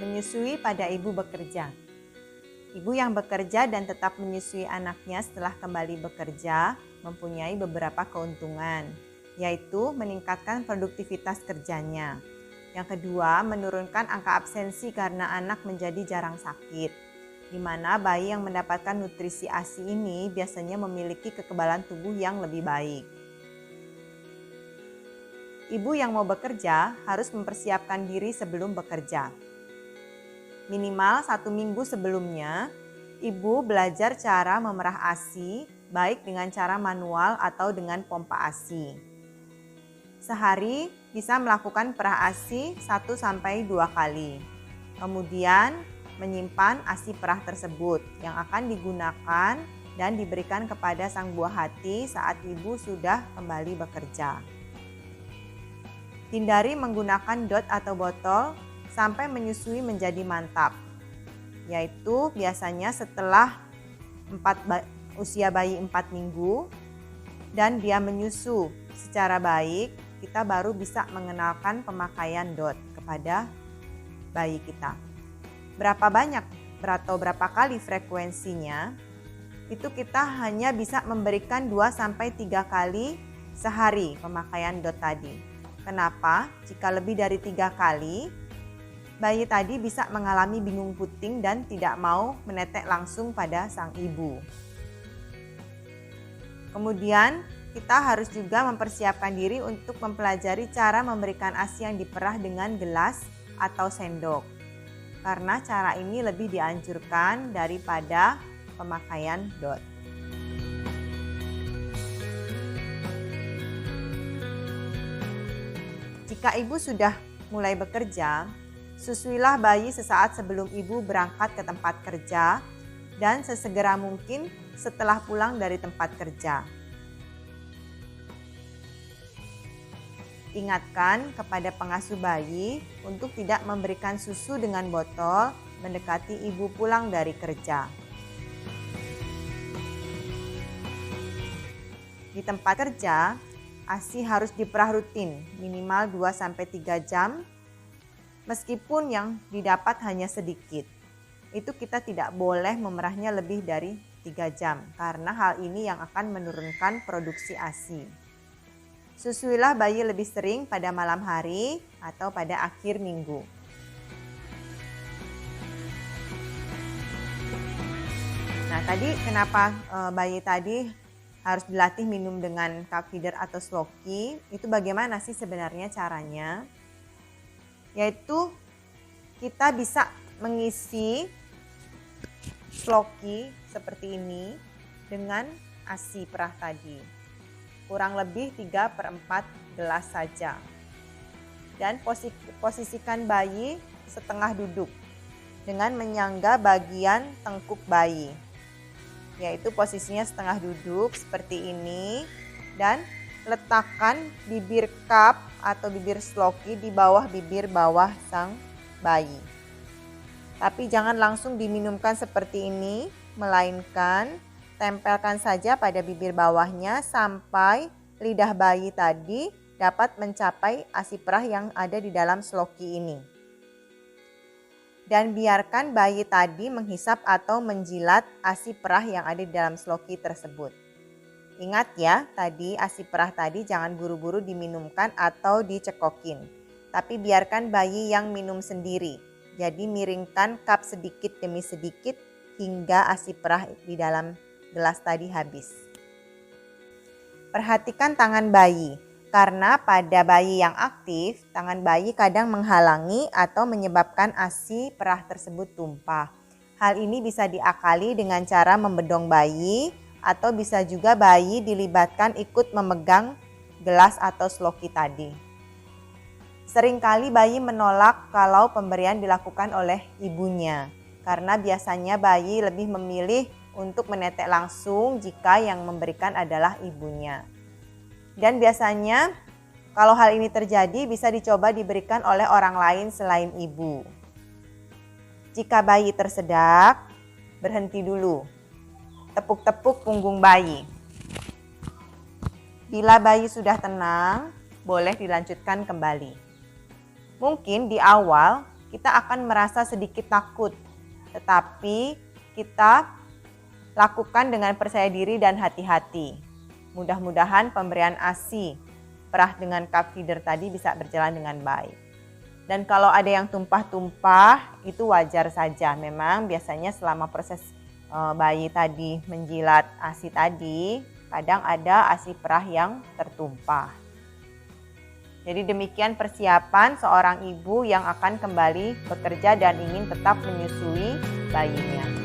Menyusui pada ibu bekerja. Ibu yang bekerja dan tetap menyusui anaknya setelah kembali bekerja mempunyai beberapa keuntungan, yaitu meningkatkan produktivitas kerjanya. Yang kedua, menurunkan angka absensi karena anak menjadi jarang sakit, di mana bayi yang mendapatkan nutrisi ASI ini biasanya memiliki kekebalan tubuh yang lebih baik. Ibu yang mau bekerja harus mempersiapkan diri sebelum bekerja. Minimal 1 minggu sebelumnya, ibu belajar cara memerah ASI, baik dengan cara manual atau dengan pompa ASI. Sehari bisa melakukan perah ASI 1-2 kali. Kemudian menyimpan ASI perah tersebut yang akan digunakan dan diberikan kepada sang buah hati saat ibu sudah kembali bekerja. Hindari menggunakan dot atau botol sampai menyusui menjadi mantap, yaitu biasanya setelah usia bayi 4 minggu dan dia menyusu secara baik, kita baru bisa mengenalkan pemakaian dot kepada bayi kita. Berapa banyak atau berapa kali frekuensinya, itu kita hanya bisa memberikan 2-3 kali sehari pemakaian dot tadi. Kenapa? Jika lebih dari 3 kali, bayi tadi bisa mengalami bingung puting dan tidak mau menetek langsung pada sang ibu. Kemudian kita harus juga mempersiapkan diri untuk mempelajari cara memberikan ASI yang diperah dengan gelas atau sendok. Karena cara ini lebih dianjurkan daripada pemakaian dot. Jika ibu sudah mulai bekerja, susuilah bayi sesaat sebelum ibu berangkat ke tempat kerja dan sesegera mungkin setelah pulang dari tempat kerja. Ingatkan kepada pengasuh bayi untuk tidak memberikan susu dengan botol mendekati ibu pulang dari kerja. Di tempat kerja, ASI harus diperah rutin minimal 2-3 jam. Meskipun yang didapat hanya sedikit, itu kita tidak boleh memerahnya lebih dari 3 jam karena hal ini yang akan menurunkan produksi ASI. Susuilah bayi lebih sering pada malam hari atau pada akhir minggu. Nah, tadi kenapa bayi tadi harus dilatih minum dengan cup feeder atau sloki? Itu bagaimana sih sebenarnya caranya? Yaitu kita bisa mengisi sloki seperti ini dengan ASI perah tadi. Kurang lebih 3/4 gelas saja. Dan posisikan bayi setengah duduk dengan menyangga bagian tengkuk bayi. Yaitu posisinya setengah duduk seperti ini dan letakkan bibir cup atau bibir sloki di bawah bibir bawah sang bayi. Tapi jangan langsung diminumkan seperti ini, melainkan tempelkan saja pada bibir bawahnya sampai lidah bayi tadi dapat mencapai ASI perah yang ada di dalam sloki ini. Dan biarkan bayi tadi menghisap atau menjilat ASI perah yang ada di dalam sloki tersebut. Ingat ya, tadi ASI perah tadi jangan buru-buru diminumkan atau dicekokin. Tapi biarkan bayi yang minum sendiri. Jadi miringkan cup sedikit demi sedikit hingga ASI perah di dalam gelas tadi habis. Perhatikan tangan bayi. Karena pada bayi yang aktif, tangan bayi kadang menghalangi atau menyebabkan ASI perah tersebut tumpah. Hal ini bisa diakali dengan cara membedong bayi, atau bisa juga bayi dilibatkan ikut memegang gelas atau sloki tadi. Seringkali bayi menolak kalau pemberian dilakukan oleh ibunya, karena biasanya bayi lebih memilih untuk menetek langsung jika yang memberikan adalah ibunya. Dan biasanya kalau hal ini terjadi bisa dicoba diberikan oleh orang lain selain ibu. Jika bayi tersedak, berhenti dulu. Tepuk-tepuk punggung bayi. Bila bayi sudah tenang, boleh dilanjutkan kembali. Mungkin di awal kita akan merasa sedikit takut. Tetapi kita lakukan dengan percaya diri dan hati-hati. Mudah-mudahan pemberian ASI perah dengan cup feeder tadi bisa berjalan dengan baik. Dan kalau ada yang tumpah-tumpah itu wajar saja. Memang biasanya selama proses bayi tadi menjilat ASI tadi, kadang ada ASI perah yang tertumpah. Jadi demikian persiapan seorang ibu yang akan kembali bekerja dan ingin tetap menyusui bayinya.